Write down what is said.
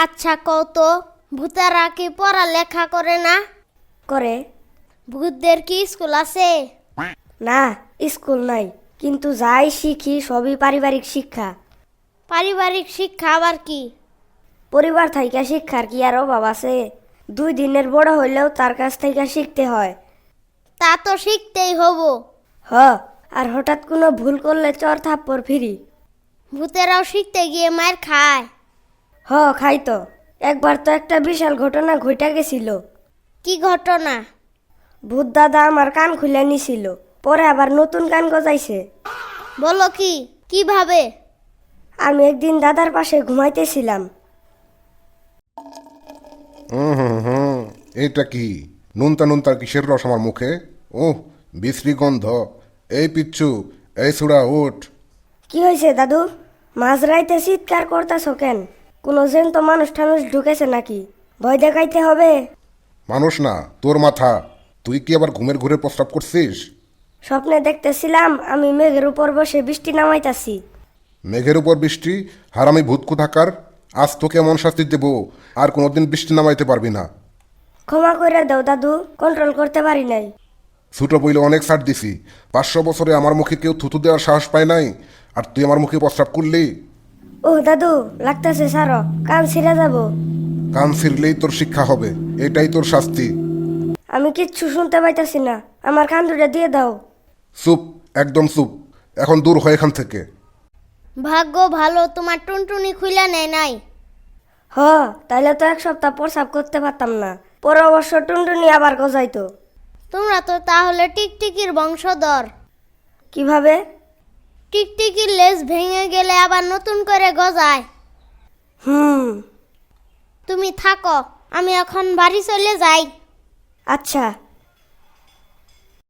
আচ্ছা কত ভূতেরা কি পড়ালেখা করে না? করে। ভূতদের কি স্কুল আছে? না, স্কুল নাই, কিন্তু যাই শিখি সবই পারিবারিক শিক্ষা। পারিবারিক শিক্ষা আবার কি? পরিবার থেকে শিক্ষার কি আর অভাব আছে? 2 দিনের বড় হইলেও তার কাছ থেকে শিখতে হয়। তা তো শিখতেই হবো। আর হঠাৎ কোনো ভুল করলে চর থাপ্পড় ফিরি। ভূতেরাও শিখতে গিয়ে মার খায়। খাই তো। একবার তো একটা বিশাল ঘটনা ঘটা গেছিল। কি ঘটনা? ভূত দাদা আমার কান খুলে নিছিল, পরে আবার নতুন কান গজাইছে। বলো কি, কিভাবে? আমি একদিন দাদার পাশে ঘুমাইতেছিলাম। এটা কি নুনতা নুনতা কিসের রস আমার মুখে? ওহ, বিশ্রী গন্ধ। এই পিচ্ছু, এই সুড়া উঠ। কি হয়েছে দাদু? মাঝরাইতে চিৎকার করতেছ কেন? কোনো জ্যান্ত মানুষ টানুষ ঢুকেছে নাকি? ভয় দেখাইতে হবে? মানুষ না, তোর মাথা। তুই কি আবার ঘুমের ঘুরে প্রস্রাব করছিস? স্বপ্নে দেখতেছিলাম আমি মেঘের উপর বসে বৃষ্টি নামাইতাছি। মেঘের উপর বৃষ্টি? হারামি ভূত কোথাকার! আজ তোকে এমন শাস্তি দেব, আর কোনোদিন বৃষ্টি নামাইতে পারবি না। ক্ষমা করে দাও দাদু, কন্ট্রোল করতে পারি নাই। ছোট বইলে অনেক ছাড় দিছি। 500 বছরে আমার মুখে কেউ থুতু দেওয়ার সাহস পায় নাই, আর তুই আমার মুখে প্রস্রাব করলি? ও দাদু, লাগতেছে সারো, কান ছিঁড়ে যাব। কান ছিঁড়লেই তোর শিক্ষা হবে, এটাই তোর শাস্তি। আমি কিচ্ছু শুনতে পাইতাছি না, আমার কান দুটা দিয়ে দাও। চুপ, একদম চুপ। এখন দূর হয় এখান থেকে। ভাগ্য ভালো তোমার টুনটুনি খুলে নেয় নাই। তাইলে তো 1 সপ্তাহ প্রসাব করতে পারতাম না। পরে অবশ্য টুনটুনি আবার গজাইতো। তোমরা তো তাহলে টিকটিকির বংশধর। কিভাবে? টিকটিকির লেজ ভেঙে গেলে আবার নতুন করে গজায়। হুম। তুমি থাকো, আমি এখন বাড়ি চলে যাই। আচ্ছা।